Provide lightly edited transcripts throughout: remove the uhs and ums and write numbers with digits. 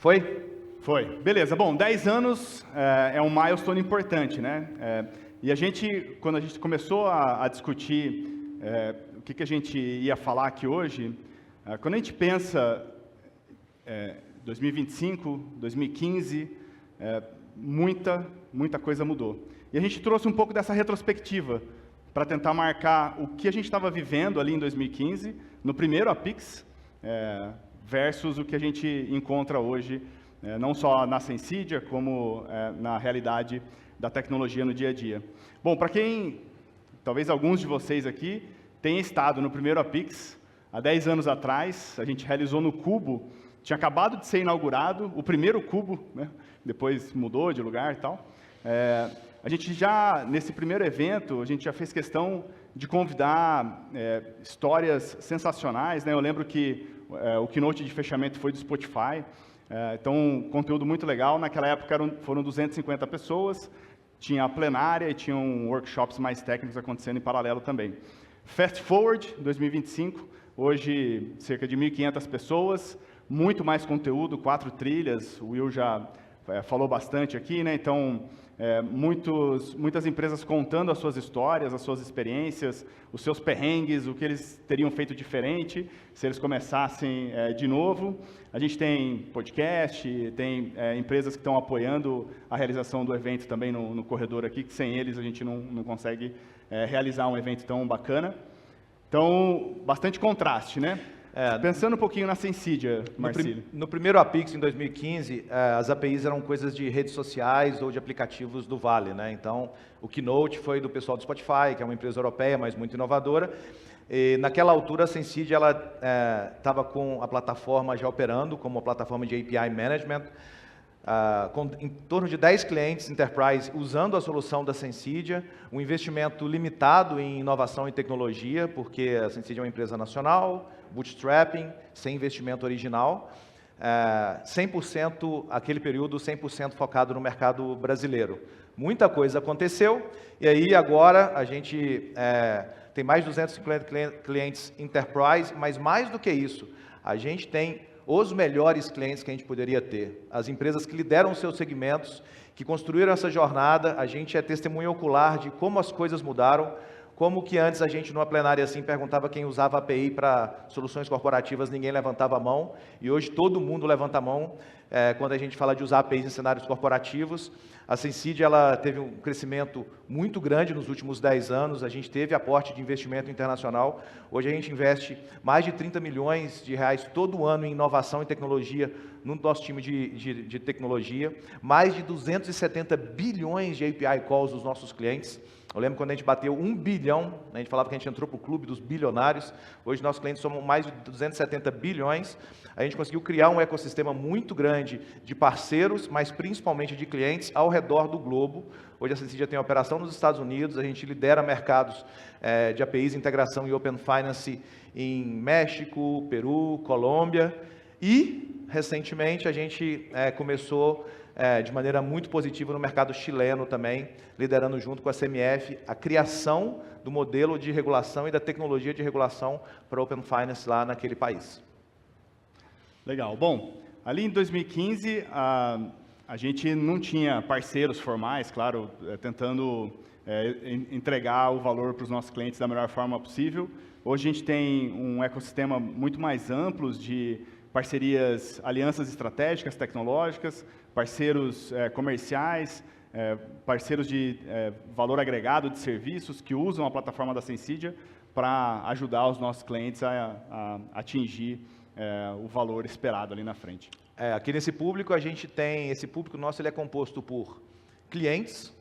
Foi? Foi. Beleza. Bom, 10 anos é um milestone importante, né? E quando a gente começou a discutir o que a gente ia falar aqui hoje, quando a gente pensa 2025, 2015, muita coisa mudou. E a gente trouxe um pouco dessa retrospectiva para tentar marcar o que a gente estava vivendo ali em 2015, no primeiro Apix, versus o que a gente encontra hoje, não só na Sensidia, como na realidade da tecnologia no dia a dia. Bom, para quem, talvez alguns de vocês aqui, tenham estado no primeiro Apix, há 10 anos atrás, a gente realizou no Cubo, tinha acabado de ser inaugurado, o primeiro Cubo, né? Depois mudou de lugar e tal. A gente já, nesse primeiro evento, a gente já fez questão de convidar histórias sensacionais, né? Eu lembro que o keynote de fechamento foi do Spotify, então, conteúdo muito legal. Naquela época foram 250 pessoas, tinha a plenária e tinham workshops mais técnicos acontecendo em paralelo também. Fast Forward 2025, hoje cerca de 1.500 pessoas, muito mais conteúdo, 4 trilhas, o Will já falou bastante aqui, né? Então, muitas empresas contando as suas histórias, as suas experiências, os seus perrengues, o que eles teriam feito diferente se eles começassem de novo. A gente tem podcast, tem empresas que estão apoiando a realização do evento também no corredor aqui, que sem eles a gente não consegue realizar um evento tão bacana. Então, bastante contraste, né? Pensando um pouquinho na Sensidia, Marcílio. No primeiro Apix, em 2015, as APIs eram coisas de redes sociais ou de aplicativos do Vale, né? Então, o keynote foi do pessoal do Spotify, que é uma empresa europeia, mas muito inovadora. E, naquela altura, a Sensidia estava com a plataforma já operando como uma plataforma de API Management, com em torno de 10 clientes enterprise usando a solução da Sensidia, um investimento limitado em inovação e tecnologia, porque a Sensidia é uma empresa nacional, bootstrapping, sem investimento original, 100%, aquele período 100% focado no mercado brasileiro. Muita coisa aconteceu, e aí agora a gente tem mais de 250 clientes enterprise, mas mais do que isso, a gente tem os melhores clientes que a gente poderia ter. As empresas que lideram seus segmentos, que construíram essa jornada, a gente é testemunha ocular de como as coisas mudaram, como que antes a gente, numa plenária assim, perguntava quem usava API para soluções corporativas, ninguém levantava a mão, e hoje todo mundo levanta a mão quando a gente fala de usar APIs em cenários corporativos. A Sensidia, ela teve um crescimento muito grande nos últimos 10 anos, a gente teve aporte de investimento internacional, hoje a gente investe mais de 30 milhões de reais todo ano em inovação e tecnologia no nosso time de tecnologia, mais de 270 bilhões de API calls dos nossos clientes. Eu lembro quando a gente bateu 1 bilhão, a gente falava que a gente entrou para o clube dos bilionários, hoje nossos clientes somos mais de 270 bilhões, a gente conseguiu criar um ecossistema muito grande de parceiros, mas principalmente de clientes ao redor do globo. Hoje a Sensidia tem operação nos Estados Unidos, a gente lidera mercados de APIs, integração e Open Finance em México, Peru, Colômbia, e recentemente a gente começou de maneira muito positiva no mercado chileno também, liderando junto com a CMF a criação do modelo de regulação e da tecnologia de regulação para Open Finance lá naquele país. Legal. Bom, ali em 2015, a gente não tinha parceiros formais, claro, tentando entregar o valor para os nossos clientes da melhor forma possível. Hoje a gente tem um ecossistema muito mais amplo de parcerias, alianças estratégicas, tecnológicas, parceiros comerciais, parceiros de valor agregado de serviços que usam a plataforma da Sensidia para ajudar os nossos clientes a atingir o valor esperado ali na frente. Aqui nesse público, a gente tem, esse público nosso ele é composto por clientes,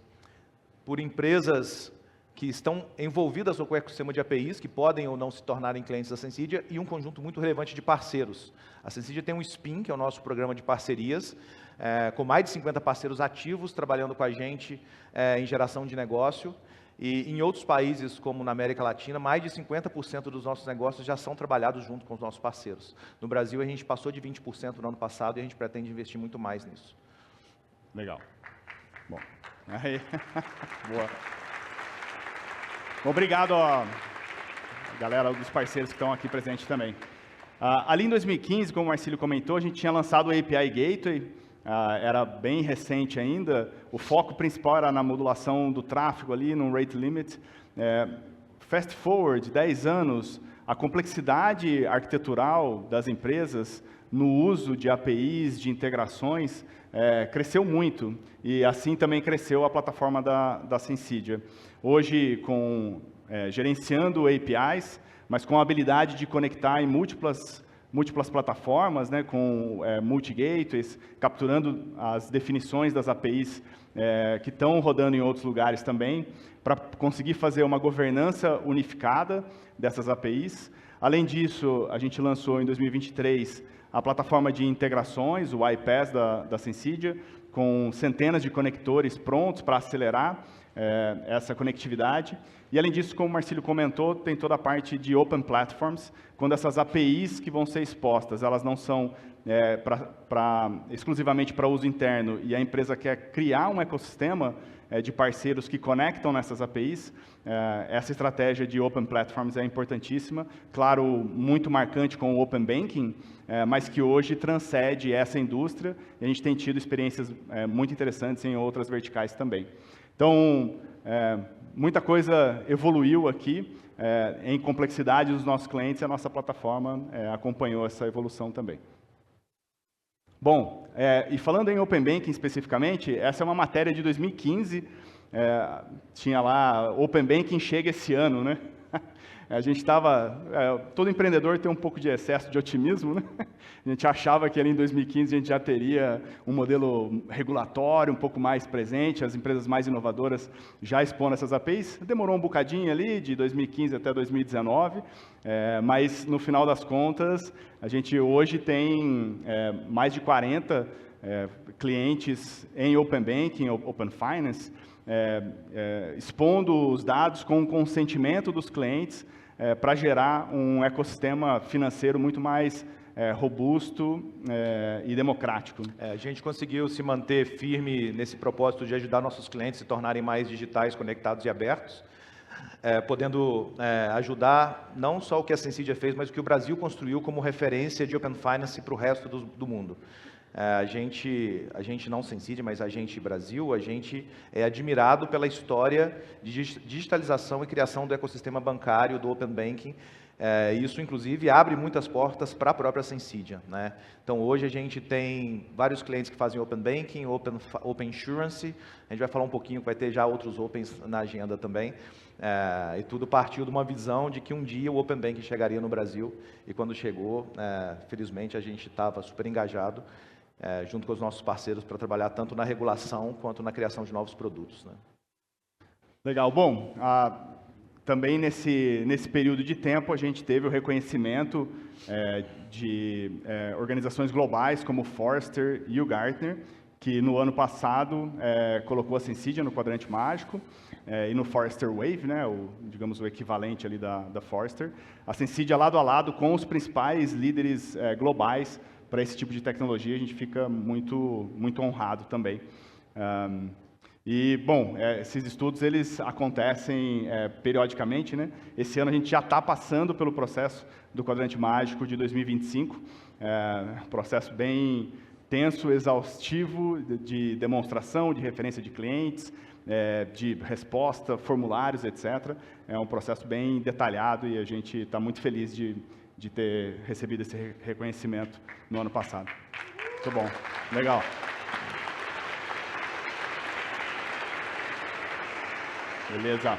por empresas que estão envolvidas com o ecossistema de APIs, que podem ou não se tornarem clientes da Sensidia, e um conjunto muito relevante de parceiros. A Sensidia tem um SPIN, que é o nosso programa de parcerias, com mais de 50 parceiros ativos trabalhando com a gente em geração de negócio. E em outros países, como na América Latina, mais de 50% dos nossos negócios já são trabalhados junto com os nossos parceiros. No Brasil, a gente passou de 20% no ano passado e a gente pretende investir muito mais nisso. Legal. Bom, aí. Boa. Obrigado, galera dos parceiros que estão aqui presentes também. Ali em 2015, como o Marcílio comentou, a gente tinha lançado o API Gateway, era bem recente ainda, o foco principal era na modulação do tráfego ali, no rate limit. Fast forward, 10 anos, a complexidade arquitetural das empresas no uso de APIs, de integrações, cresceu muito, e assim também cresceu a plataforma da Sensidia. Hoje, gerenciando APIs, mas com a habilidade de conectar em múltiplas plataformas, né, com multi-gateways, capturando as definições das APIs que estão rodando em outros lugares também, para conseguir fazer uma governança unificada dessas APIs. Além disso, a gente lançou em 2023 a plataforma de integrações, o iPaaS da Sensidia, com centenas de conectores prontos para acelerar essa conectividade. E, além disso, como o Marcílio comentou, tem toda a parte de Open Platforms, quando essas APIs que vão ser expostas, elas não são exclusivamente para uso interno, e a empresa quer criar um ecossistema de parceiros que conectam nessas APIs, essa estratégia de Open Platforms é importantíssima, claro, muito marcante com o Open Banking, mas que hoje transcende essa indústria, e a gente tem tido experiências muito interessantes em outras verticais também. Então, muita coisa evoluiu aqui, em complexidade dos nossos clientes, e a nossa plataforma acompanhou essa evolução também. Bom, e falando em Open Banking especificamente, essa é uma matéria de 2015, tinha lá, Open Banking chega esse ano, né? A gente estava, todo empreendedor tem um pouco de excesso de otimismo, né? A gente achava que ali em 2015 a gente já teria um modelo regulatório um pouco mais presente, as empresas mais inovadoras já expondo essas APIs. Demorou um bocadinho ali, de 2015 até 2019, mas no final das contas, a gente hoje tem mais de 40 clientes em Open Banking, Open Finance, expondo os dados com o consentimento dos clientes para gerar um ecossistema financeiro muito mais robusto e democrático. A gente conseguiu se manter firme nesse propósito de ajudar nossos clientes a se tornarem mais digitais, conectados e abertos, podendo ajudar não só o que a Sensidia fez, mas o que o Brasil construiu como referência de Open Finance para o resto do mundo. A gente não Sensidia, mas a gente Brasil, a gente é admirado pela história de digitalização e criação do ecossistema bancário, do Open Banking. Isso, inclusive, abre muitas portas para a própria Sensidia, né? Então, hoje a gente tem vários clientes que fazem Open Banking, Open Insurance, a gente vai falar um pouquinho, vai ter já outros Opens na agenda também, e tudo partiu de uma visão de que um dia o Open Banking chegaria no Brasil, e quando chegou, felizmente, a gente estava super engajado, junto com os nossos parceiros, para trabalhar tanto na regulação quanto na criação de novos produtos, né? Legal. Bom, também nesse período de tempo a gente teve o reconhecimento de organizações globais como o Forrester e o Gartner, que no ano passado colocou a Sensidia no quadrante mágico e no Forrester Wave, né, digamos o equivalente ali da Forrester, a Sensidia lado a lado com os principais líderes globais para esse tipo de tecnologia. A gente fica muito honrado também. E, bom, esses estudos eles acontecem periodicamente, né? Esse ano a gente já está passando pelo processo do Quadrante Mágico de 2025, processo bem tenso, exaustivo, de demonstração, de referência de clientes, de resposta, formulários, etc. É um processo bem detalhado e a gente está muito feliz de ter recebido esse reconhecimento no ano passado. Muito bom, legal. Beleza.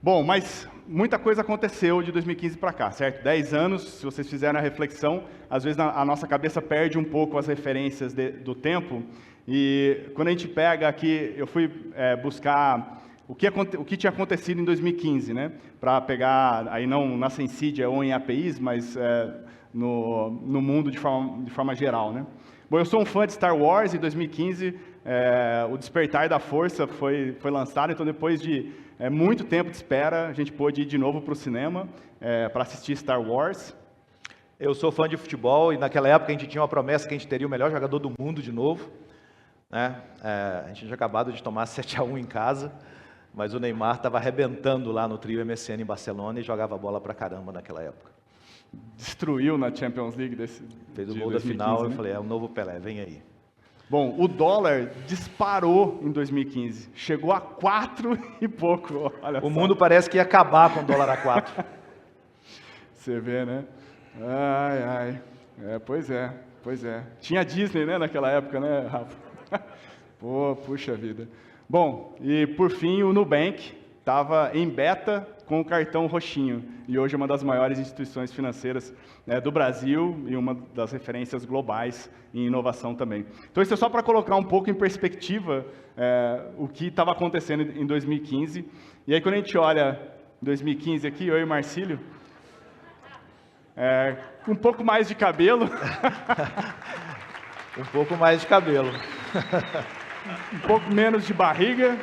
Bom, mas muita coisa aconteceu de 2015 para cá, certo? 10 anos, se vocês fizerem a reflexão, às vezes a nossa cabeça perde um pouco as referências do tempo, e quando a gente pega aqui, eu fui buscar o que tinha acontecido em 2015, né? Para pegar, aí não na Sensidia ou em APIs, mas no mundo de forma geral, né? Bom, eu sou um fã de Star Wars, e em 2015 o Despertar da Força foi lançado, então depois de muito tempo de espera, a gente pôde ir de novo para o cinema para assistir Star Wars. Eu sou fã de futebol, e naquela época a gente tinha uma promessa que a gente teria o melhor jogador do mundo de novo, né? A gente tinha acabado de tomar 7-1 em casa, Mas o Neymar estava arrebentando lá no trio MSN em Barcelona e jogava bola pra caramba naquela época. Destruiu na Champions League Fez o de gol 2015, da final, né? eu falei, é o novo Pelé, vem aí. Bom, o dólar disparou em 2015. Chegou a 4 e pouco. Olha O só. mundo parece que ia acabar com o dólar a 4. Você vê, né? Ai, ai. Pois é. Tinha Disney, né, naquela época, né, Rafa? Pô, puxa vida. Bom, e por fim o Nubank estava em beta com o cartão roxinho. E hoje é uma das maiores instituições financeiras do Brasil e uma das referências globais em inovação também. Então isso é só para colocar um pouco em perspectiva o que estava acontecendo em 2015. E aí quando a gente olha 2015 aqui, eu e o Marcílio, com um pouco mais de cabelo. Um pouco mais de cabelo. Um pouco menos de barriga.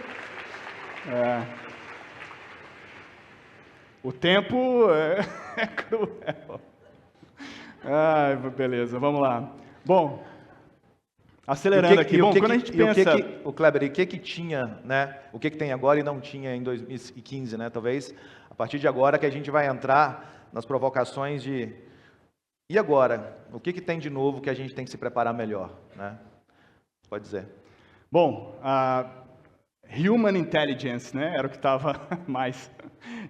O tempo é cruel. Ai, beleza, vamos lá. Bom, acelerando aqui. Bom, quando a gente pensa... O Kleber, e o que tinha, né? O que tem agora e não tinha em 2015, né? Talvez a partir de agora que a gente vai entrar nas provocações de... E agora? O que tem de novo que a gente tem que se preparar melhor, né? Pode dizer. Bom, Human Intelligence, né? Era o que estava mais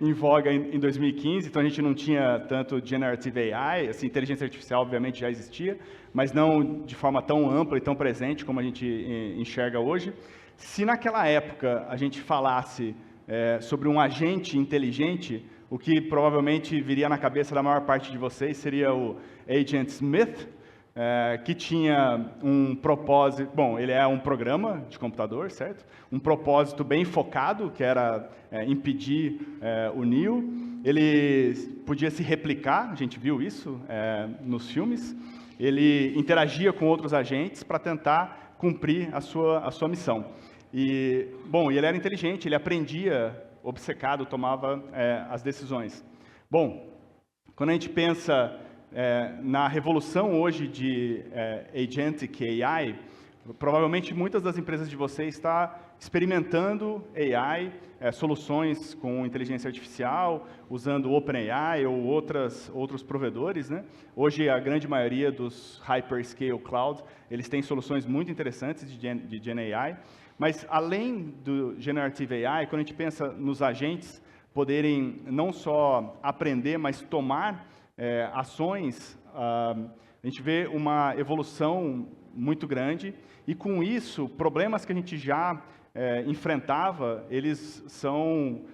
em voga em 2015, então a gente não tinha tanto Generative AI, assim, inteligência artificial obviamente já existia, mas não de forma tão ampla e tão presente como a gente enxerga hoje. Se naquela época a gente falasse sobre um agente inteligente, o que provavelmente viria na cabeça da maior parte de vocês seria o Agent Smith, que tinha um propósito, bom, ele é um programa de computador, certo? Um propósito bem focado, que era impedir o Neo. Ele podia se replicar, a gente viu isso nos filmes. Ele interagia com outros agentes para tentar cumprir a sua missão. E, bom, ele era inteligente, ele aprendia, obcecado, tomava as decisões. Bom, quando a gente pensa na revolução hoje de Agentic AI, provavelmente muitas das empresas de vocês estão experimentando AI, soluções com inteligência artificial, usando OpenAI ou outros provedores, né? Hoje, a grande maioria dos Hyperscale Cloud, eles têm soluções muito interessantes de Gen AI, mas além do Generative AI, quando a gente pensa nos agentes poderem não só aprender, mas tomar ações, a gente vê uma evolução muito grande e com isso, problemas que a gente já enfrentava, eles são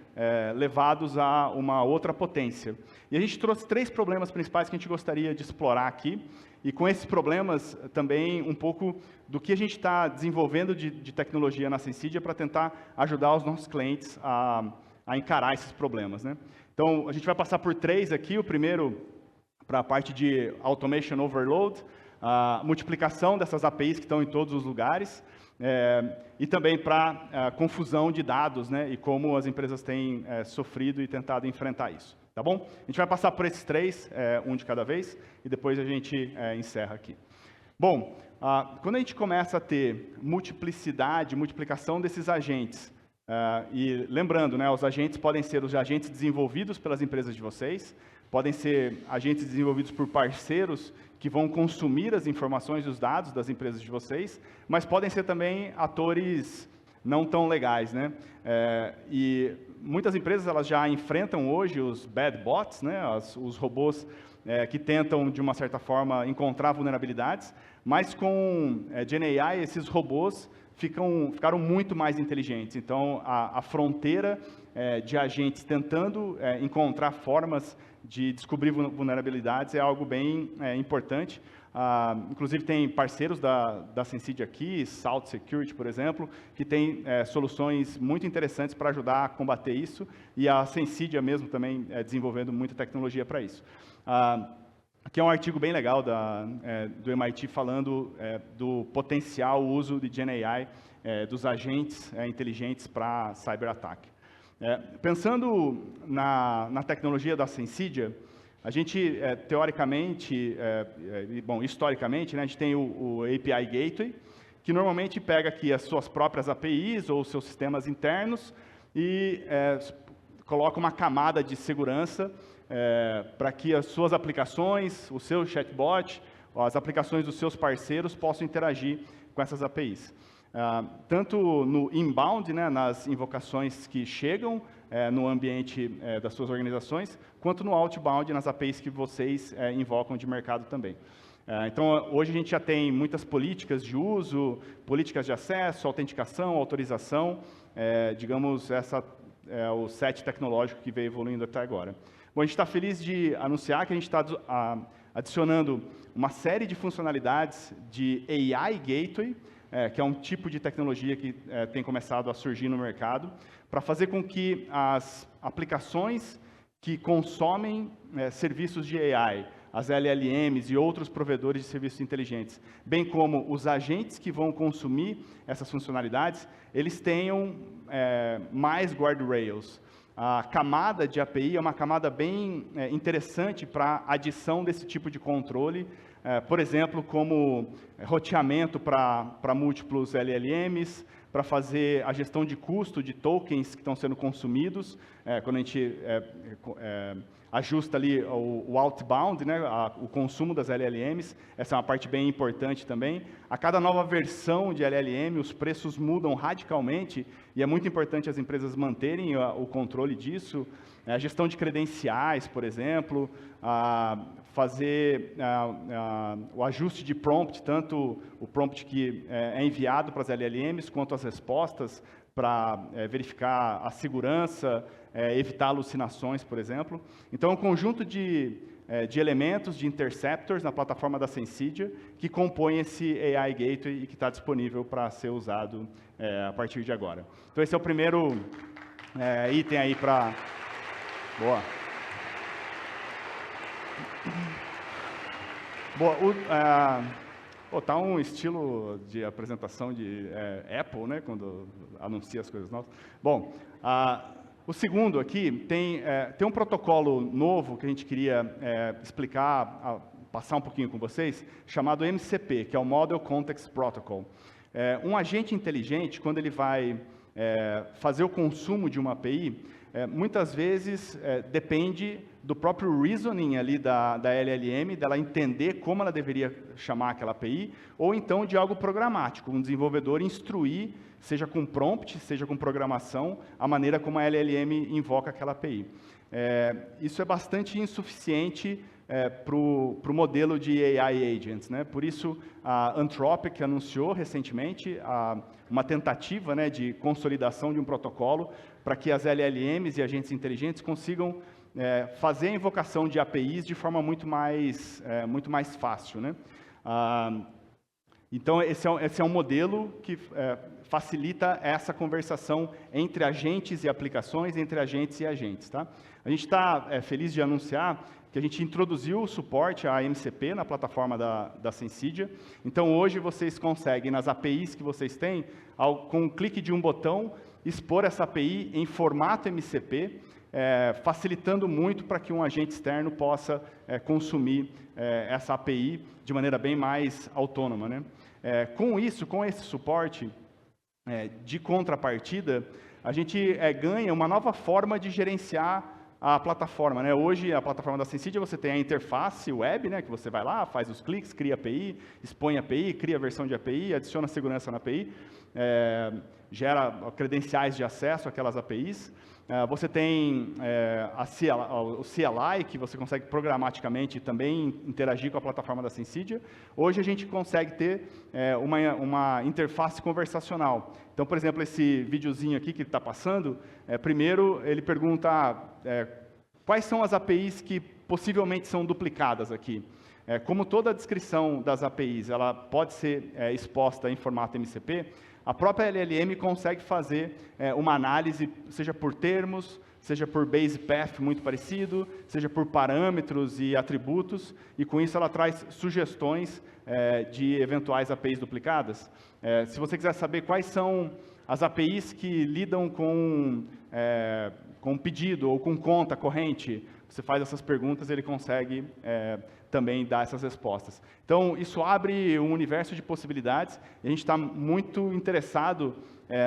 levados a uma outra potência. E a gente trouxe 3 problemas principais que a gente gostaria de explorar aqui e com esses problemas também um pouco do que a gente está desenvolvendo de tecnologia na Sensidia para tentar ajudar os nossos clientes a encarar esses problemas, né? Então, a gente vai passar por 3 aqui. O primeiro, para a parte de Automation Overload, a multiplicação dessas APIs que estão em todos os lugares, e também para a confusão de dados, né, e como as empresas têm sofrido e tentado enfrentar isso. Tá bom? A gente vai passar por esses 3, um de cada vez, e depois a gente encerra aqui. Bom, quando a gente começa a ter multiplicação desses agentes, e lembrando, né, os agentes podem ser os agentes desenvolvidos pelas empresas de vocês, podem ser agentes desenvolvidos por parceiros que vão consumir as informações e os dados das empresas de vocês, mas podem ser também atores não tão legais, né? E muitas empresas elas já enfrentam hoje os bad bots, né? Os robôs que tentam, de uma certa forma, encontrar vulnerabilidades, mas com Gen AI, esses robôs ficaram muito mais inteligentes. Então, a fronteira de agentes tentando encontrar formas de descobrir vulnerabilidades é algo bem importante. Inclusive, tem parceiros da Sensidia aqui, Salt Security, por exemplo, que tem soluções muito interessantes para ajudar a combater isso, e a Sensidia mesmo também desenvolvendo muita tecnologia para isso. Aqui é um artigo bem legal do MIT falando do potencial uso de Gen AI, dos agentes inteligentes para cyberataque. Pensando na tecnologia da Sensidia, a gente, teoricamente, historicamente, né, a gente tem o API Gateway, que normalmente pega aqui as suas próprias APIs ou seus sistemas internos e coloca uma camada de segurança para que as suas aplicações, o seu chatbot, as aplicações dos seus parceiros possam interagir com essas APIs. Tanto no inbound, né, nas invocações que chegam no ambiente das suas organizações, quanto no outbound, nas APIs que vocês invocam de mercado também. Então, hoje a gente já tem muitas políticas de uso, políticas de acesso, autenticação, autorização, digamos, essa é o set tecnológico que veio evoluindo até agora. Bom, a gente está feliz de anunciar que a gente está adicionando uma série de funcionalidades de AI Gateway, que é um tipo de tecnologia que tem começado a surgir no mercado, para fazer com que as aplicações que consomem serviços de AI, as LLMs e outros provedores de serviços inteligentes, bem como os agentes que vão consumir essas funcionalidades, eles tenham mais guardrails. A camada de API é uma camada bem interessante para adição desse tipo de controle, por exemplo, como roteamento para múltiplos LLMs, para fazer a gestão de custo de tokens que estão sendo consumidos, quando a gente ajusta ali o outbound, né, o consumo das LLMs, essa é uma parte bem importante também. A cada nova versão de LLM, os preços mudam radicalmente, e é muito importante as empresas manterem o controle disso. A gestão de credenciais, por exemplo, fazer o ajuste de prompt, tanto o prompt que é enviado para as LLMs, quanto as respostas, para verificar a segurança, evitar alucinações, por exemplo. Então, é um conjunto de elementos, de interceptors na plataforma da Sensidia, que compõe esse AI Gateway e que está disponível para ser usado a partir de agora. Então, esse é o primeiro item aí para... Boa. Boa, tá um estilo de apresentação de Apple, né, quando anuncia as coisas novas. Bom, o segundo aqui tem um protocolo novo que a gente queria explicar, passar um pouquinho com vocês, chamado MCP, que é o Model Context Protocol. Um agente inteligente, quando ele vai fazer o consumo de uma API, muitas vezes depende do próprio reasoning ali da LLM, dela entender como ela deveria chamar aquela API, ou então de algo programático, um desenvolvedor instruir, seja com prompt, seja com programação, a maneira como a LLM invoca aquela API. Isso é bastante insuficiente para o modelo de AI Agents, né? Por isso, a Anthropic anunciou recentemente uma tentativa, né, de consolidação de um protocolo para que as LLMs e agentes inteligentes consigam fazer a invocação de APIs de forma muito mais fácil, né? Então, esse é um modelo que facilita essa conversação entre agentes e aplicações, entre agentes e agentes, tá? A gente está feliz de anunciar que a gente introduziu o suporte à MCP na plataforma da Sensidia. Então, hoje, vocês conseguem, nas APIs que vocês têm, com um clique de um botão, expor essa API em formato MCP, facilitando muito para que um agente externo possa consumir essa API de maneira bem mais autônoma, né? Com isso, com esse suporte de contrapartida, a gente ganha uma nova forma de gerenciar a plataforma, né? Hoje, a plataforma da Sensidia, você tem a interface web, né, que você vai lá, faz os cliques, cria API, expõe a API, cria a versão de API, adiciona segurança na API, gera credenciais de acesso àquelas APIs. Você tem o CLI, que você consegue programaticamente também interagir com a plataforma da Sensidia. Hoje a gente consegue ter uma interface conversacional. Então, por exemplo, esse videozinho aqui que ele está passando, primeiro ele pergunta quais são as APIs que possivelmente são duplicadas aqui. Como toda a descrição das APIs ela pode ser exposta em formato MCP, a própria LLM consegue fazer uma análise, seja por termos, seja por base path muito parecido, seja por parâmetros e atributos, e com isso ela traz sugestões de eventuais APIs duplicadas. Se você quiser saber quais são as APIs que lidam com pedido ou com conta corrente, você faz essas perguntas, ele consegue também dar essas respostas. Então, isso abre um universo de possibilidades, e a gente está muito interessado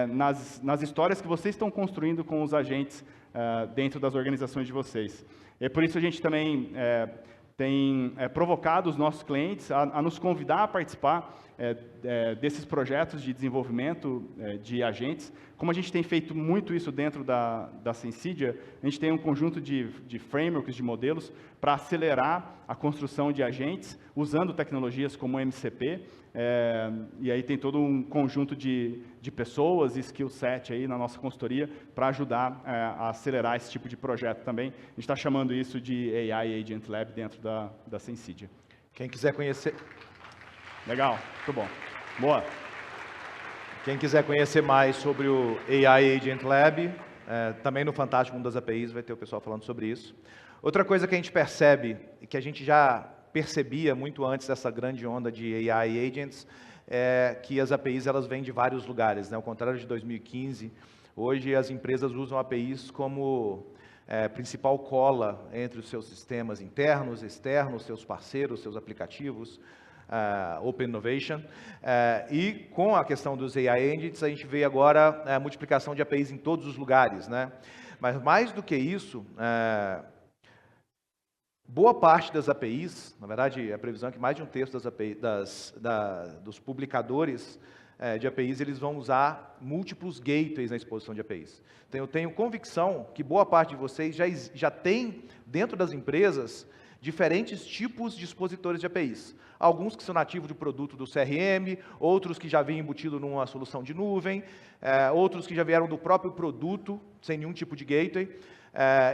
nas histórias que vocês estão construindo com os agentes dentro das organizações de vocês. E por isso a gente também tem provocado os nossos clientes a nos convidar a participar desses projetos de desenvolvimento de agentes. Como a gente tem feito muito isso dentro da Sensidia, a gente tem um conjunto de frameworks, de modelos, para acelerar a construção de agentes, usando tecnologias como o MCP, e aí tem todo um conjunto de pessoas e skill set aí na nossa consultoria para ajudar a acelerar esse tipo de projeto também. A gente está chamando isso de AI Agent Lab dentro da Sensidia. Quem quiser conhecer... Legal, muito bom. Boa. Quem quiser conhecer mais sobre o AI Agent Lab, também no Fantástico Mundo das APIs vai ter o pessoal falando sobre isso. Outra coisa que a gente percebe, e que a gente já percebia muito antes dessa grande onda de AI Agents, é que as APIs elas vêm de vários lugares, né? Ao contrário de 2015, hoje as empresas usam APIs como principal cola entre os seus sistemas internos, externos, seus parceiros, seus aplicativos, Open Innovation, e com a questão dos AI Agents, a gente vê agora a multiplicação de APIs em todos os lugares, né? Mas mais do que isso, boa parte das APIs, na verdade, a previsão é que mais de um terço das APIs, dos publicadores de APIs, eles vão usar múltiplos gateways na exposição de APIs. Então, eu tenho convicção que boa parte de vocês já tem, dentro das empresas, diferentes tipos de expositores de APIs. Alguns que são nativos do produto do CRM, outros que já vêm embutido numa solução de nuvem, outros que já vieram do próprio produto, sem nenhum tipo de gateway.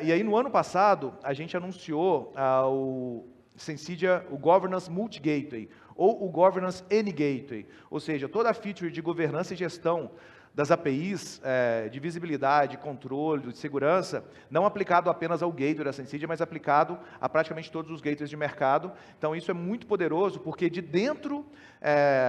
E aí, no ano passado, a gente anunciou o Sensidia, o Governance Multi-Gateway, ou o Governance Any-Gateway, ou seja, toda a feature de governança e gestão das APIs, de visibilidade, controle, de segurança, não aplicado apenas ao gateway da Sensidia, mas aplicado a praticamente todos os gateways de mercado. Então, isso é muito poderoso, porque de dentro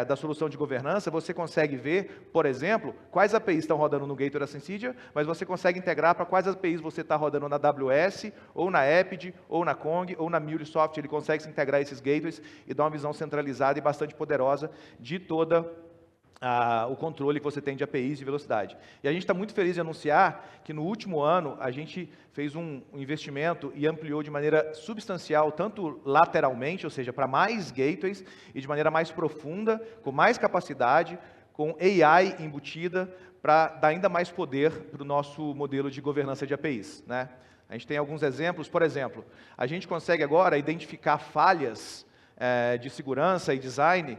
da solução de governança, você consegue ver, por exemplo, quais APIs estão rodando no gateway da Sensidia, mas você consegue integrar para quais APIs você está rodando na AWS, ou na Epid, ou na Kong, ou na MuleSoft. Ele consegue se integrar esses gateways e dar uma visão centralizada e bastante poderosa de toda o controle que você tem de APIs de velocidade. E a gente está muito feliz de anunciar que no último ano a gente fez um investimento e ampliou de maneira substancial, tanto lateralmente, ou seja, para mais gateways, e de maneira mais profunda, com mais capacidade, com AI embutida, para dar ainda mais poder para o nosso modelo de governança de APIs, né? A gente tem alguns exemplos. Por exemplo, a gente consegue agora identificar falhas de segurança e design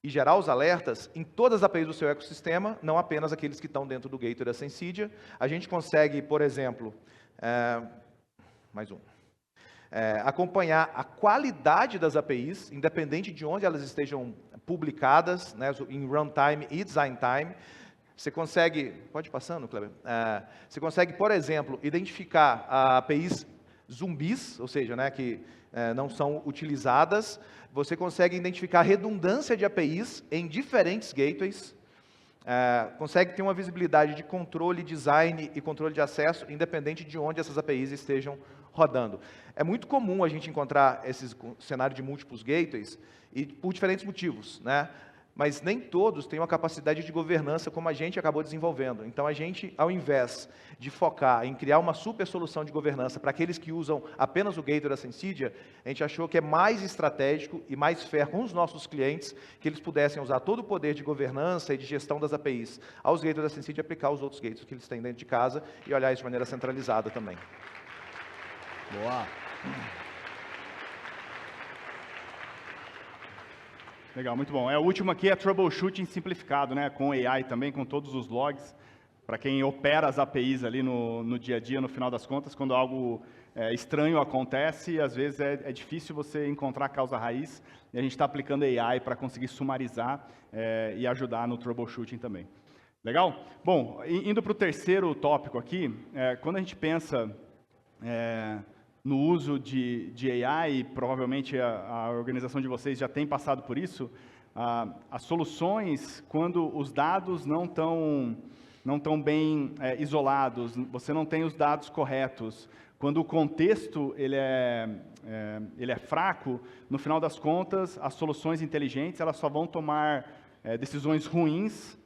e gerar os alertas em todas as APIs do seu ecossistema, não apenas aqueles que estão dentro do gateway da Sensidia. A gente consegue, por exemplo, acompanhar a qualidade das APIs, independente de onde elas estejam publicadas, né, em runtime e design time. Você consegue, pode ir passando, Kleber? Você consegue, por exemplo, identificar APIs zumbis, ou seja, né, que não são utilizadas. Você consegue identificar redundância de APIs em diferentes gateways, consegue ter uma visibilidade de controle, design e controle de acesso, independente de onde essas APIs estejam rodando. É muito comum a gente encontrar esse cenário de múltiplos gateways, e por diferentes motivos, né? Mas nem todos têm uma capacidade de governança como a gente acabou desenvolvendo. Então, a gente, ao invés de focar em criar uma super solução de governança para aqueles que usam apenas o gateway da Sensidia, a gente achou que é mais estratégico e mais fair com os nossos clientes que eles pudessem usar todo o poder de governança e de gestão das APIs aos gateways da Sensidia e aplicar aos outros gateways que eles têm dentro de casa e olhar isso de maneira centralizada também. Boa! Legal, muito bom. O último aqui é troubleshooting simplificado, né? Com AI também, com todos os logs, para quem opera as APIs ali no dia a dia, no final das contas, quando algo estranho acontece, às vezes é difícil você encontrar a causa raiz, e a gente está aplicando AI para conseguir sumarizar e ajudar no troubleshooting também. Legal? Bom, indo para o terceiro tópico aqui, quando a gente pensa no uso de AI, provavelmente a organização de vocês já tem passado por isso, as soluções, quando os dados não estão não estão bem isolados, você não tem os dados corretos, quando o contexto ele é fraco, no final das contas, as soluções inteligentes elas só vão tomar decisões ruins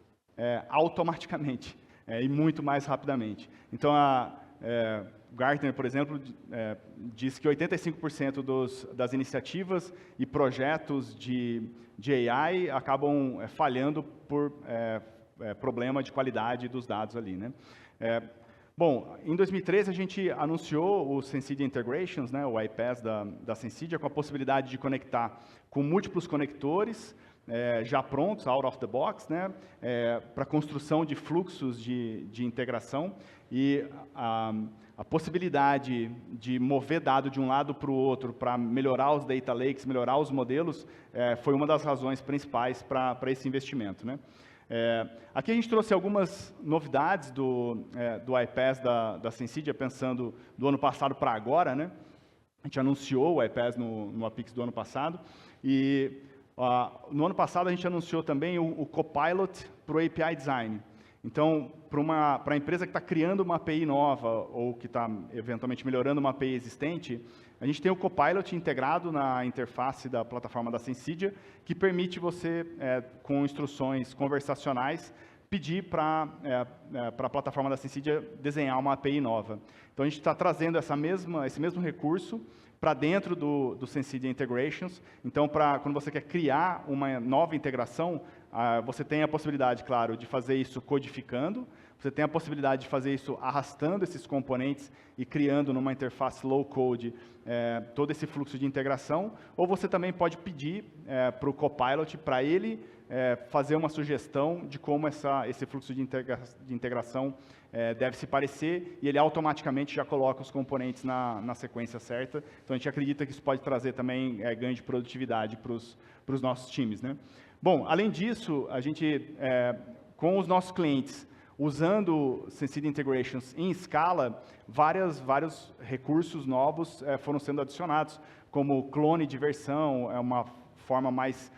automaticamente e muito mais rapidamente. Então, Gartner, por exemplo, diz que 85% das iniciativas e projetos de AI acabam falhando por problema de qualidade dos dados ali, né? Bom, em 2013 a gente anunciou o Sensidia Integrations, né, o iPaaS da Sensidia, com a possibilidade de conectar com múltiplos conectores, já prontos, out of the box, né, para construção de fluxos de integração, e a possibilidade de mover dado de um lado para o outro, para melhorar os data lakes, melhorar os modelos, foi uma das razões principais para esse investimento, né. Aqui a gente trouxe algumas novidades do iPaaS da Sensidia, pensando do ano passado para agora, né? A gente anunciou o iPaaS no Apix do ano passado, e no ano passado a gente anunciou também o Copilot para o API Design. Então, para a empresa que está criando uma API nova ou que está eventualmente melhorando uma API existente, a gente tem o Copilot integrado na interface da plataforma da Sensidia, que permite você, com instruções conversacionais, pedir para a plataforma da Sensidia desenhar uma API nova. Então, a gente está trazendo esse mesmo recurso para dentro do Sensidia Integrations. Então, quando você quer criar uma nova integração, você tem a possibilidade, claro, de fazer isso codificando, você tem a possibilidade de fazer isso arrastando esses componentes e criando numa interface low-code todo esse fluxo de integração, ou você também pode pedir para o Copilot, para ele fazer uma sugestão de como esse fluxo de integração deve se parecer, e ele automaticamente já coloca os componentes na sequência certa. Então, a gente acredita que isso pode trazer também ganho de produtividade para os nossos times, né? Bom, além disso, a gente, com os nossos clientes, usando Sensidia Integrations em escala, vários recursos novos foram sendo adicionados, como clone de versão, uma forma mais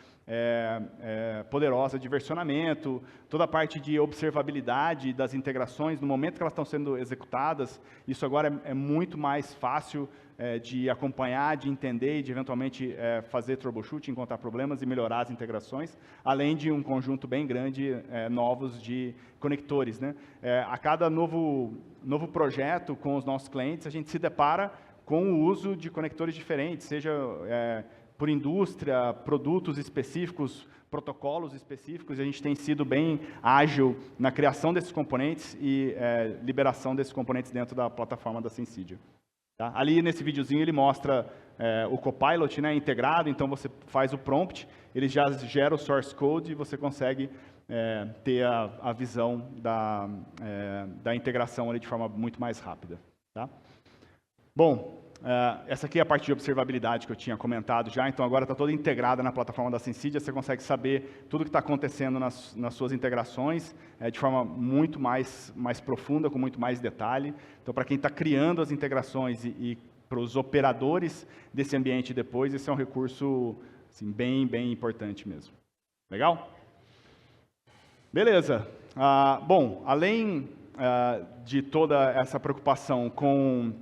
poderosa de versionamento, toda a parte de observabilidade das integrações, no momento que elas estão sendo executadas, isso agora é muito mais fácil de acompanhar, de entender e de eventualmente fazer troubleshooting, encontrar problemas e melhorar as integrações, além de um conjunto bem grande novos de conectores, né? A cada novo projeto com os nossos clientes, a gente se depara com o uso de conectores diferentes, seja por indústria, produtos específicos, protocolos específicos, e a gente tem sido bem ágil na criação desses componentes e liberação desses componentes dentro da plataforma da Sensidia. Tá? Ali nesse videozinho ele mostra o Copilot, né, integrado, então você faz o prompt, ele já gera o source code e você consegue ter a visão da integração ali de forma muito mais rápida. Tá? Bom, essa aqui é a parte de observabilidade que eu tinha comentado já, então agora está toda integrada na plataforma da Sensidia, você consegue saber tudo o que está acontecendo nas suas integrações de forma muito mais profunda, com muito mais detalhe. Então, para quem está criando as integrações e para os operadores desse ambiente depois, esse é um recurso assim, bem importante mesmo. Legal? Beleza. Bom, além de toda essa preocupação com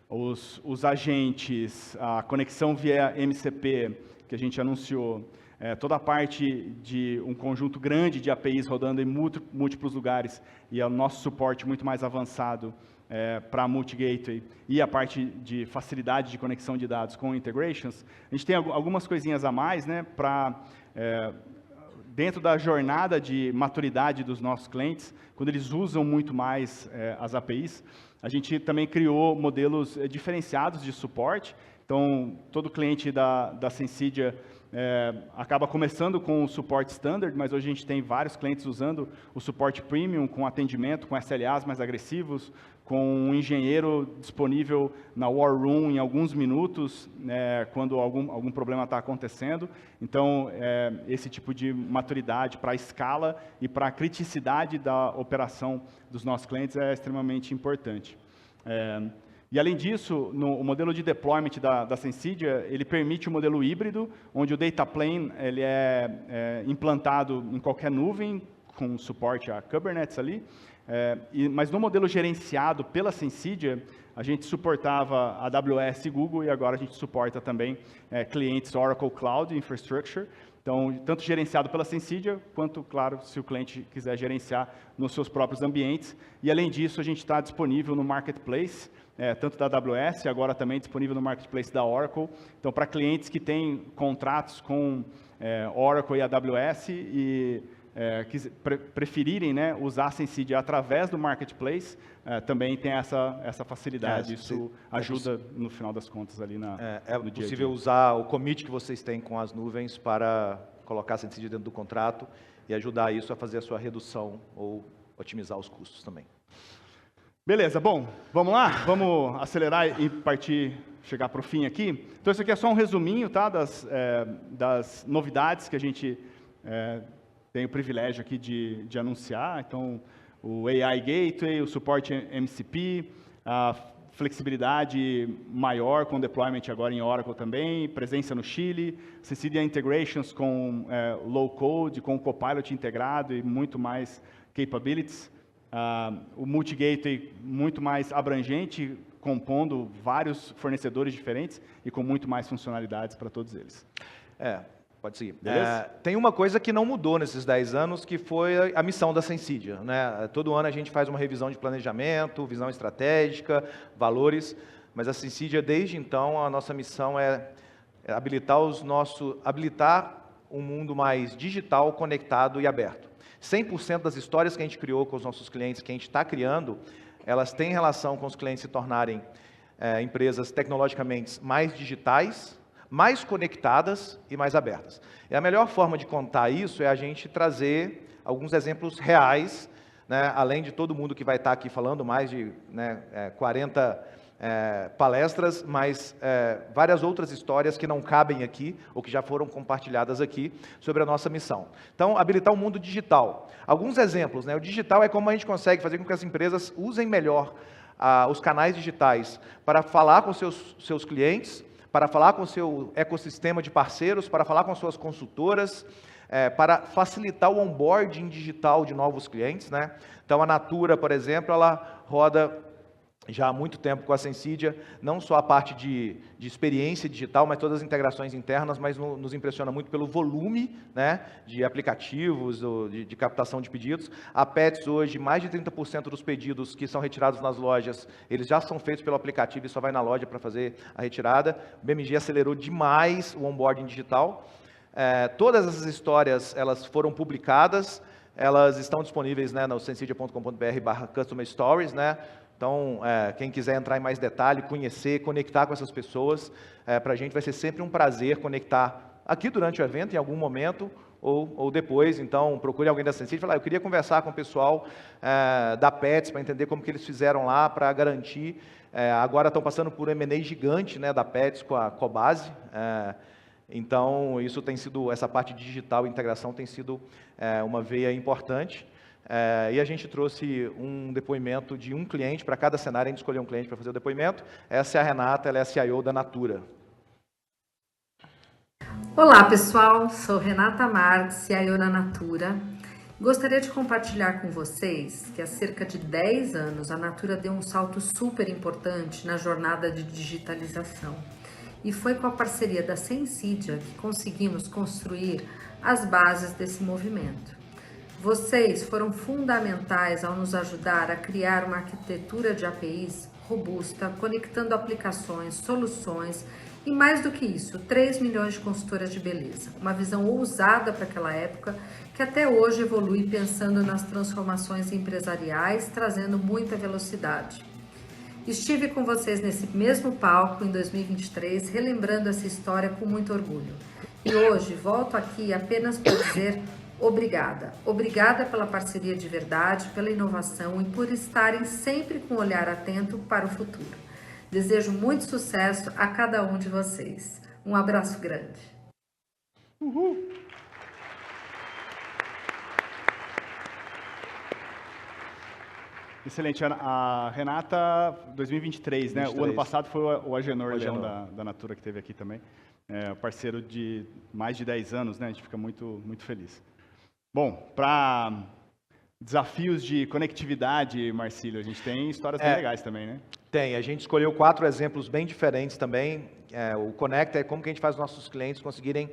os agentes, a conexão via MCP, que a gente anunciou, toda a parte de um conjunto grande de APIs rodando em múltiplos lugares e o nosso suporte muito mais avançado para multi-gateway e a parte de facilidade de conexão de dados com integrations, a gente tem algumas coisinhas a mais, né, dentro da jornada de maturidade dos nossos clientes, quando eles usam muito mais as APIs, a gente também criou modelos diferenciados de suporte. Então, todo cliente da Sensidia acaba começando com o suporte standard, mas hoje a gente tem vários clientes usando o suporte premium, com atendimento, com SLAs mais agressivos, com um engenheiro disponível na War Room em alguns minutos, quando algum problema está acontecendo. Então, esse tipo de maturidade para a escala e para a criticidade da operação dos nossos clientes é extremamente importante. E, além disso, o modelo de deployment da Sensidia, ele permite o modelo híbrido, onde o data plane ele é implantado em qualquer nuvem, com suporte a Kubernetes ali, mas no modelo gerenciado pela Sensidia, a gente suportava AWS e Google, e agora a gente suporta também clientes Oracle Cloud Infrastructure. Então, tanto gerenciado pela Sensidia, quanto, claro, se o cliente quiser gerenciar nos seus próprios ambientes. E, além disso, a gente está disponível no Marketplace, tanto da AWS, agora também disponível no Marketplace da Oracle. Então, para clientes que têm contratos com Oracle e AWS e preferirem, né, usar a Sensidia através do Marketplace, também tem essa facilidade. Isso ajuda, no final das contas, ali no dia a dia. É possível usar o commit que vocês têm com as nuvens para colocar a Sensidia dentro do contrato e ajudar isso a fazer a sua redução ou otimizar os custos também. Beleza, bom, vamos lá? Vamos acelerar e chegar para o fim aqui. Então, isso aqui é só um resuminho, tá, das novidades que a gente tem o privilégio aqui de anunciar. Então, o AI Gateway, o suporte MCP, a flexibilidade maior com deployment agora em Oracle também, presença no Chile, Sensidia Integrations com low code, com o Copilot integrado e muito mais capabilities. O Multi-Gateway muito mais abrangente, compondo vários fornecedores diferentes e com muito mais funcionalidades para todos eles. Pode seguir. Tem uma coisa que não mudou nesses 10 anos, que foi a missão da Sensidia, né? Todo ano a gente faz uma revisão de planejamento, visão estratégica, valores, mas a Sensidia, desde então, a nossa missão é habilitar um mundo mais digital, conectado e aberto. 100% das histórias que a gente criou com os nossos clientes, que a gente está criando, elas têm relação com os clientes se tornarem empresas tecnologicamente mais digitais, mais conectadas e mais abertas. E a melhor forma de contar isso é a gente trazer alguns exemplos reais, né, além de todo mundo que vai estar aqui falando, mais de 40 palestras, mas várias outras histórias que não cabem aqui, ou que já foram compartilhadas aqui, sobre a nossa missão. Então, habilitar o mundo digital. Alguns exemplos, né? O digital é como a gente consegue fazer com que as empresas usem melhor os canais digitais para falar com seus clientes, para falar com o seu ecossistema de parceiros, para falar com suas consultoras, para facilitar o onboarding digital de novos clientes, né? Então, a Natura, por exemplo, ela roda já há muito tempo com a Sensidia, não só a parte de experiência digital, mas todas as integrações internas, mas nos impressiona muito pelo volume, né, de aplicativos, de captação de pedidos. A Pets hoje, mais de 30% dos pedidos que são retirados nas lojas, eles já são feitos pelo aplicativo e só vai na loja para fazer a retirada. O BMG acelerou demais o onboarding digital. Todas essas histórias, elas foram publicadas, elas estão disponíveis, né, no sensidia.com.br/customer stories, né? Então, quem quiser entrar em mais detalhe, conhecer, conectar com essas pessoas, para a gente vai ser sempre um prazer conectar aqui durante o evento, em algum momento, ou depois. Então, procure alguém da Sensidia e fale, eu queria conversar com o pessoal da Pets, para entender como que eles fizeram lá, para garantir. Agora estão passando por um M&A gigante, né, da Pets com a Cobase. Então, isso tem sido, essa parte digital e integração tem sido uma veia importante. E a gente trouxe um depoimento de um cliente para cada cenário, a gente escolheu um cliente para fazer o depoimento. Essa é a Renata, ela é a CIO da Natura. Olá pessoal, sou Renata Marques, CIO da Natura. Gostaria de compartilhar com vocês que há cerca de 10 anos a Natura deu um salto super importante na jornada de digitalização. E foi com a parceria da Sensidia que conseguimos construir as bases desse movimento. Vocês foram fundamentais ao nos ajudar a criar uma arquitetura de APIs robusta, conectando aplicações, soluções e, mais do que isso, 3 milhões de consultoras de beleza. Uma visão ousada para aquela época, que até hoje evolui pensando nas transformações empresariais, trazendo muita velocidade. Estive com vocês nesse mesmo palco em 2023, relembrando essa história com muito orgulho. E hoje volto aqui apenas para dizer obrigada. Obrigada pela parceria de verdade, pela inovação e por estarem sempre com um olhar atento para o futuro. Desejo muito sucesso a cada um de vocês. Um abraço grande. Uhul. Excelente. A Renata, 2023, né? 23. O ano passado foi o Agenor Leão da Natura que teve aqui também. Parceiro de mais de 10 anos, né? A gente fica muito, muito feliz. Bom, para Desafios de conectividade, Marcílio, a gente tem histórias bem legais também, né? Tem, a gente escolheu 4 exemplos bem diferentes também. O Conecta é como que a gente faz os nossos clientes conseguirem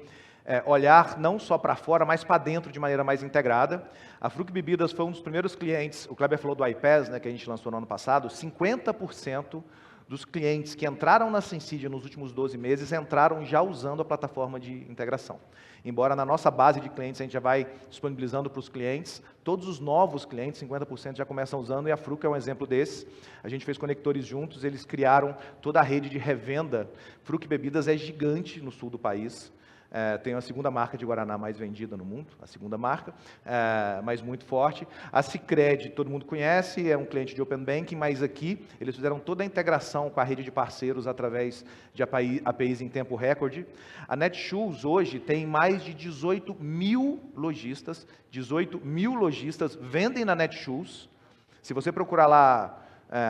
olhar não só para fora, mas para dentro de maneira mais integrada. A Fruc Bebidas foi um dos primeiros clientes, o Kleber falou do iPass, né, que a gente lançou no ano passado, 50% dos clientes que entraram na Sensidia nos últimos 12 meses entraram já usando a plataforma de integração. Embora na nossa base de clientes a gente já vai disponibilizando para os clientes, todos os novos clientes, 50% já começam usando, e a Fruc é um exemplo desse. A gente fez conectores juntos, eles criaram toda a rede de revenda. Fruc Bebidas é gigante no sul do país. Tem a segunda marca de Guaraná mais vendida no mundo, a segunda marca, mas muito forte. A Sicredi, todo mundo conhece, é um cliente de Open Banking, mas aqui eles fizeram toda a integração com a rede de parceiros através de APIs em tempo recorde. A Netshoes hoje tem mais de 18 mil lojistas, 18 mil lojistas vendem na Netshoes. Se você procurar lá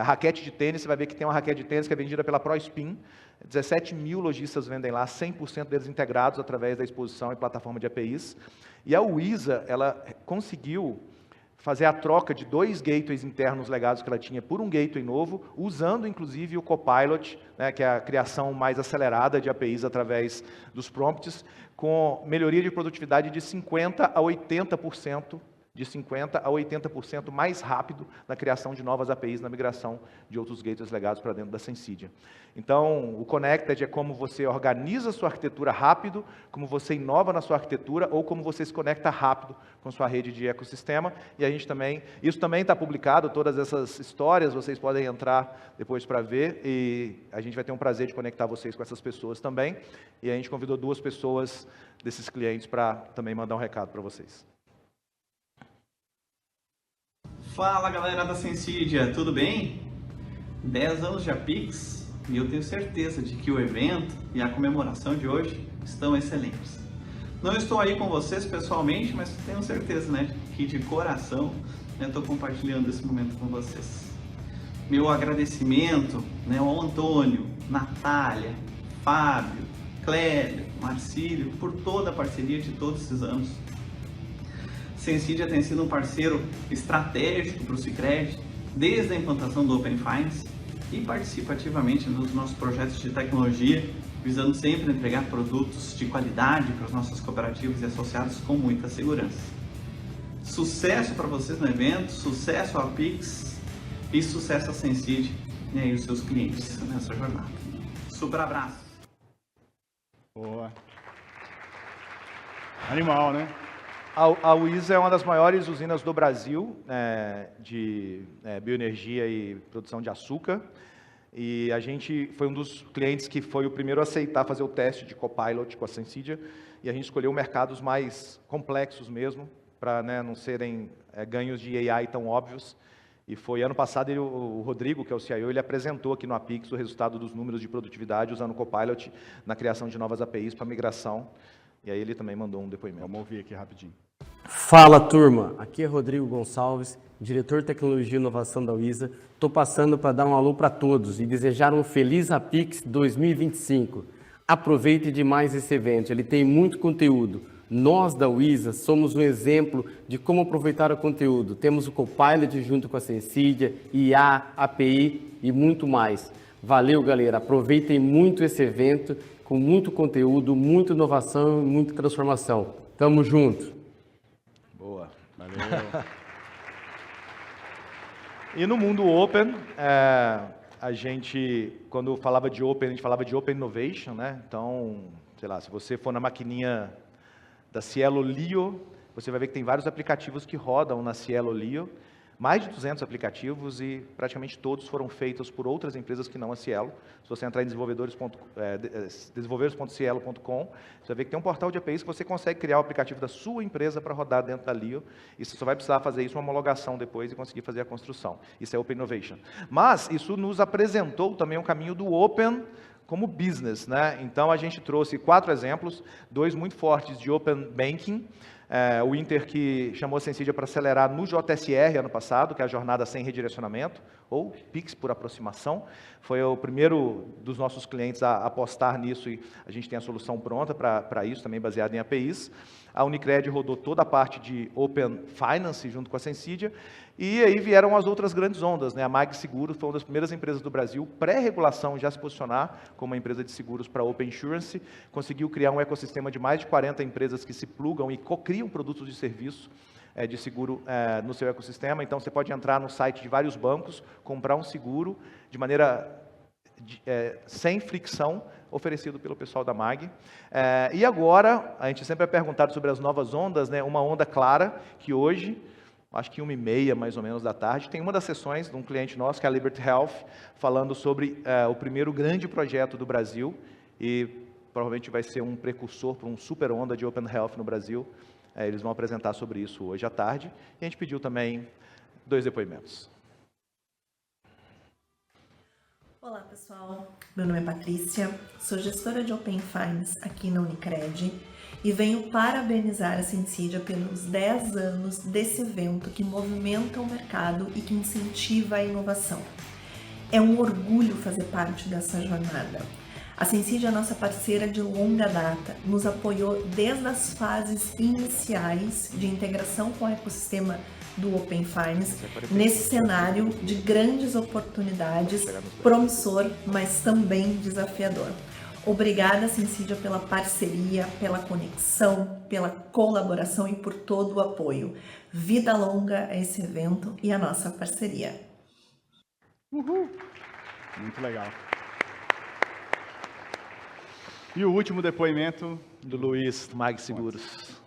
raquete de tênis, você vai ver que tem uma raquete de tênis que é vendida pela ProSpin. 17 mil lojistas vendem lá, 100% deles integrados através da exposição e plataforma de APIs. E a Wiza, ela conseguiu fazer a troca de 2 gateways internos legados que ela tinha por um gateway novo, usando inclusive o Copilot, né, que é a criação mais acelerada de APIs através dos prompts, com melhoria de produtividade de 50% a 80%, de 50% a 80% mais rápido na criação de novas APIs, na migração de outros gateways legados para dentro da Sensidia. Então, o Connected é como você organiza a sua arquitetura rápido, como você inova na sua arquitetura, ou como você se conecta rápido com sua rede de ecossistema. E a gente também, isso também está publicado, todas essas histórias, vocês podem entrar depois para ver, e a gente vai ter um prazer de conectar vocês com essas pessoas também. E a gente convidou 2 pessoas desses clientes para também mandar um recado para vocês. Fala galera da Sensidia, tudo bem? 10 anos de Apix e eu tenho certeza de que o evento e a comemoração de hoje estão excelentes. Não estou aí com vocês pessoalmente, mas tenho certeza, né, que de coração eu estou compartilhando esse momento com vocês. Meu agradecimento, né, ao Antônio, Natália, Fábio, Clébio, Marcílio, por toda a parceria de todos esses anos. Sensidia tem sido um parceiro estratégico para o Sicredi desde a implantação do Open Finance e participa ativamente nos nossos projetos de tecnologia, visando sempre entregar produtos de qualidade para os nossos cooperativos e associados com muita segurança. Sucesso para vocês no evento, sucesso à Pix e sucesso à Sensidia e os seus clientes nessa jornada. Super abraço! Boa! Animal, né? A Wiza é uma das maiores usinas do Brasil de bioenergia e produção de açúcar. E a gente foi um dos clientes que foi o primeiro a aceitar fazer o teste de Copilot com a Sensidia. E a gente escolheu mercados mais complexos mesmo, para não serem ganhos de AI tão óbvios. E foi ano passado, o Rodrigo, que é o CIO, ele apresentou aqui no Apix o resultado dos números de produtividade usando o Copilot na criação de novas APIs para migração. E aí ele também mandou um depoimento. Vamos ouvir aqui rapidinho. Fala, turma. Aqui é Rodrigo Gonçalves, diretor de Tecnologia e Inovação da Wiza. Estou passando para dar um alô para todos e desejar um feliz Apix 2025. Aproveite demais esse evento, ele tem muito conteúdo. Nós da Wiza somos um exemplo de como aproveitar o conteúdo. Temos o Copilot junto com a Sensidia, IA, API e muito mais. Valeu, galera. Aproveitem muito esse evento, com muito conteúdo, muita inovação e muita transformação. Tamo junto. Boa. Valeu. E no mundo Open, a gente, quando falava de Open, a gente falava de Open Innovation, né? Então, sei lá, se você for na maquininha da Cielo Lio, você vai ver que tem vários aplicativos que rodam na Cielo Lio, mais de 200 aplicativos e praticamente todos foram feitos por outras empresas que não a Cielo. Se você entrar em desenvolvedores.cielo.com, você vai ver que tem um portal de APIs que você consegue criar o aplicativo da sua empresa para rodar dentro da Lio, e você só vai precisar fazer isso, uma homologação depois e conseguir fazer a construção. Isso é Open Innovation. Mas isso nos apresentou também um caminho do Open como business, né? Então a gente trouxe 4 exemplos, 2 muito fortes de Open Banking. O Inter que chamou a Sensidia para acelerar no JSR ano passado, que é a jornada sem redirecionamento, ou PIX por aproximação. Foi o primeiro dos nossos clientes a apostar nisso e a gente tem a solução pronta para isso, também baseada em APIs. A Unicred rodou toda a parte de Open Finance junto com a Sensidia. E aí vieram as outras grandes ondas, né? A Mag Seguros foi uma das primeiras empresas do Brasil, pré-regulação, já se posicionar como uma empresa de seguros para Open Insurance, conseguiu criar um ecossistema de mais de 40 empresas que se plugam e co-criam produtos de serviço de seguro no seu ecossistema. Então, você pode entrar no site de vários bancos, comprar um seguro de maneira sem fricção, oferecido pelo pessoal da MAG. E agora, a gente sempre é perguntado sobre as novas ondas, né? Uma onda clara, que hoje, acho que 1h30 mais ou menos da tarde, tem uma das sessões de um cliente nosso, que é a Liberty Health, falando sobre o primeiro grande projeto do Brasil, e provavelmente vai ser um precursor para um super onda de Open Health no Brasil. Eles vão apresentar sobre isso hoje à tarde, e a gente pediu também 2 depoimentos. Olá pessoal, meu nome é Patrícia, sou gestora de Open Finance aqui na Unicred e venho parabenizar a Sensidia pelos 10 anos desse evento que movimenta o mercado e que incentiva a inovação. É um orgulho fazer parte dessa jornada. A Sensidia é nossa parceira de longa data, nos apoiou desde as fases iniciais de integração com o ecossistema do Open Finance, nesse cenário de grandes oportunidades, promissor, mas também desafiador. Obrigada, Sensidia, pela parceria, pela conexão, pela colaboração e por todo o apoio. Vida longa a esse evento e a nossa parceria. Uhul! Muito legal. E o último depoimento do Luiz, do Mag Seguros.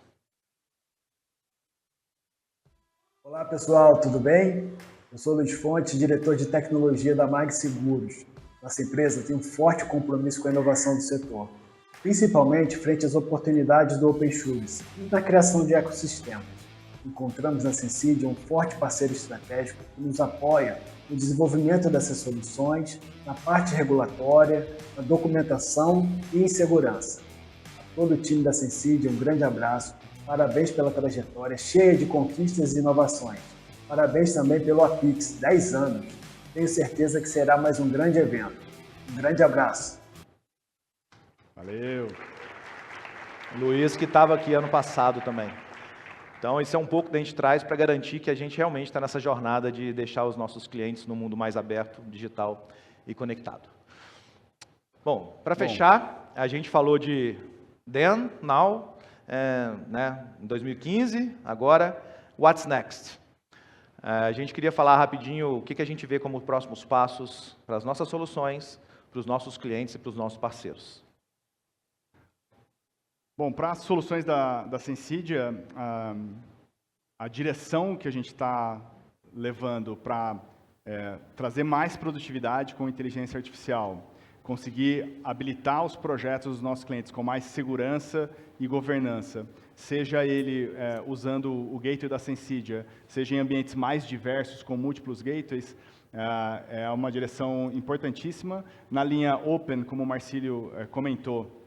Olá pessoal, tudo bem? Eu sou Luiz Fonte, diretor de tecnologia da Mag Seguros. Nossa empresa tem um forte compromisso com a inovação do setor, principalmente frente às oportunidades do Open Insurance e na criação de ecossistemas. Encontramos na Sensidia um forte parceiro estratégico que nos apoia no desenvolvimento dessas soluções, na parte regulatória, na documentação e em segurança. A todo o time da Sensidia, um grande abraço. Parabéns pela trajetória cheia de conquistas e inovações. Parabéns também pelo APIX, 10 anos. Tenho certeza que será mais um grande evento. Um grande abraço. Valeu. Luiz, que estava aqui ano passado também. Então, isso é um pouco que a gente traz para garantir que a gente realmente está nessa jornada de deixar os nossos clientes no mundo mais aberto, digital e conectado. Bom, para fechar, a gente falou de then, now, em 2015, agora, what's next? A gente queria falar rapidinho o que a gente vê como próximos passos para as nossas soluções, para os nossos clientes e para os nossos parceiros. Bom, para as soluções da Sensidia, a direção que a gente está levando para trazer mais produtividade com inteligência artificial, conseguir habilitar os projetos dos nossos clientes com mais segurança e governança, seja ele usando o gateway da Sensidia, seja em ambientes mais diversos com múltiplos gateways, é uma direção importantíssima. Na linha Open, como o Marcílio comentou,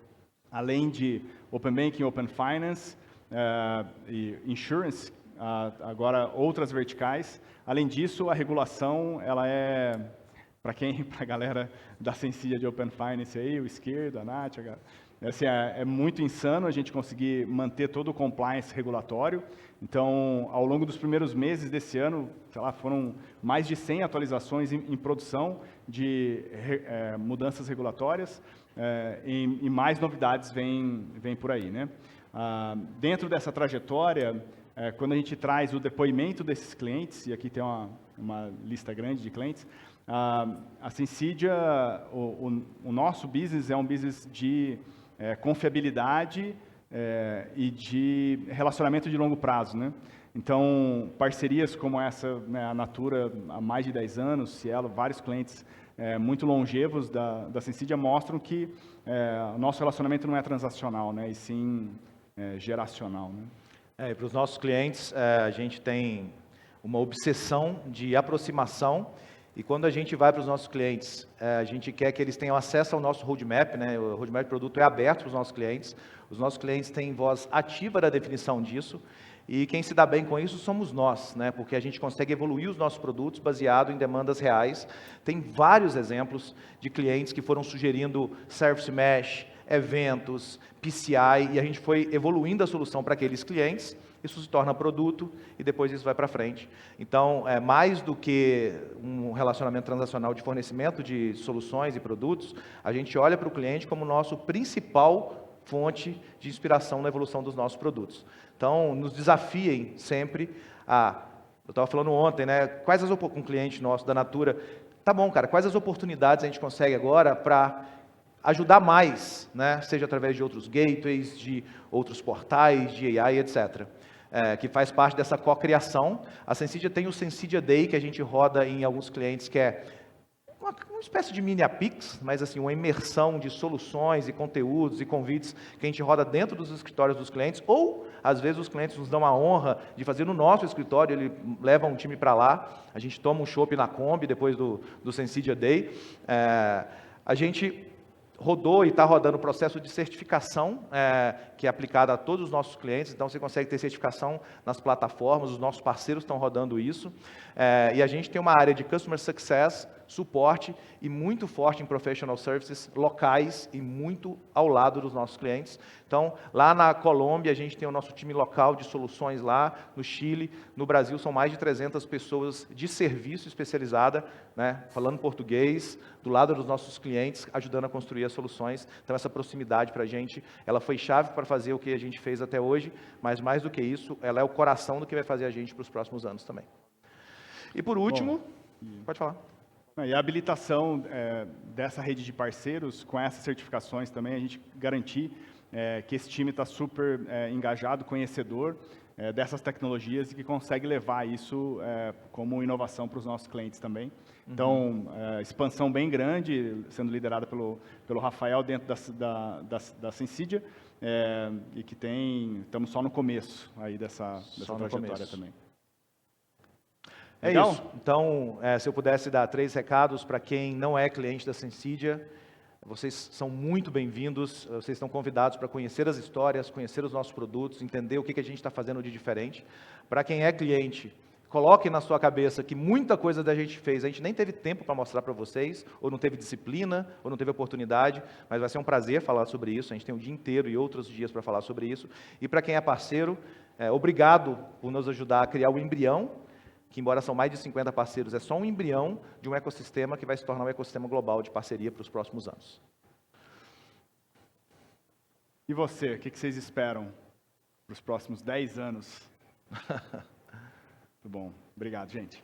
além de Open Banking, Open Finance e Insurance, agora outras verticais. Além disso, a regulação, ela é, para a galera da Sensidia de Open Finance aí, o esquerdo, a Nath, assim, é muito insano a gente conseguir manter todo o compliance regulatório. Então, ao longo dos primeiros meses desse ano, sei lá, foram mais de 100 atualizações em produção de mudanças regulatórias, e mais novidades vêm por aí, né? Dentro dessa trajetória, quando a gente traz o depoimento desses clientes, e aqui tem uma lista grande de clientes, a Sensidia, o nosso business é um business de confiabilidade e de relacionamento de longo prazo, né? Então, parcerias como essa, né, a Natura, há mais de 10 anos, Cielo, vários clientes muito longevos da Sensidia mostram que o nosso relacionamento não é transacional, né, e sim geracional, né? E para os nossos clientes, a gente tem uma obsessão de aproximação E quando a gente vai para os nossos clientes, a gente quer que eles tenham acesso ao nosso roadmap, né? O roadmap de produto é aberto para os nossos clientes. Os nossos clientes têm voz ativa da definição disso. E quem se dá bem com isso somos nós, né? Porque a gente consegue evoluir os nossos produtos baseado em demandas reais. Tem vários exemplos de clientes que foram sugerindo Service Mesh, eventos, PCI, e a gente foi evoluindo a solução para aqueles clientes. Isso se torna produto e depois isso vai para frente. Então, mais do que um relacionamento transacional de fornecimento de soluções e produtos, a gente olha para o cliente como nosso principal fonte de inspiração na evolução dos nossos produtos. Então, nos desafiem sempre a... Eu estava falando ontem, né? Com um cliente nosso da Natura, tá bom, cara, quais as oportunidades a gente consegue agora para ajudar mais, né? Seja através de outros gateways, de outros portais, de AI, etc. Que faz parte dessa co-criação. A Sensidia tem o Sensidia Day, que a gente roda em alguns clientes, que é uma espécie de mini Apix, mas assim, uma imersão de soluções e conteúdos e convites que a gente roda dentro dos escritórios dos clientes, ou às vezes os clientes nos dão a honra de fazer no nosso escritório, ele leva um time para lá, a gente toma um chopp na Kombi depois do Sensidia Day. A gente rodou e está rodando o processo de certificação, que é aplicado a todos os nossos clientes, então você consegue ter certificação nas plataformas, os nossos parceiros estão rodando isso, e a gente tem uma área de Customer Success, suporte e muito forte em Professional Services locais e muito ao lado dos nossos clientes. Então, lá na Colômbia, a gente tem o nosso time local de soluções lá, no Chile, no Brasil, são mais de 300 pessoas de serviço especializada, né, falando português, do lado dos nossos clientes, ajudando a construir as soluções. Então, essa proximidade para a gente, ela foi chave para fazer o que a gente fez até hoje, mas mais do que isso, ela é o coração do que vai fazer a gente para os próximos anos também. E por último, pode falar. E a habilitação dessa rede de parceiros, com essas certificações também, a gente garantir que esse time está super engajado, conhecedor dessas tecnologias e que consegue levar isso como inovação para os nossos clientes também. Então, expansão bem grande, sendo liderada pelo Rafael dentro da Sensidia, e que estamos só no começo aí dessa trajetória também. Legal? Isso. Então, se eu pudesse dar 3 recados para quem não é cliente da Sensidia, vocês são muito bem-vindos, vocês estão convidados para conhecer as histórias, conhecer os nossos produtos, entender o que a gente está fazendo de diferente. Para quem é cliente, coloque na sua cabeça que muita coisa da gente fez, a gente nem teve tempo para mostrar para vocês, ou não teve disciplina, ou não teve oportunidade, mas vai ser um prazer falar sobre isso, a gente tem um dia inteiro e outros dias para falar sobre isso. E para quem é parceiro, obrigado por nos ajudar a criar o embrião, que embora são mais de 50 parceiros, é só um embrião de um ecossistema que vai se tornar um ecossistema global de parceria para os próximos anos. E você, o que vocês esperam para os próximos 10 anos? Muito bom. Obrigado, gente.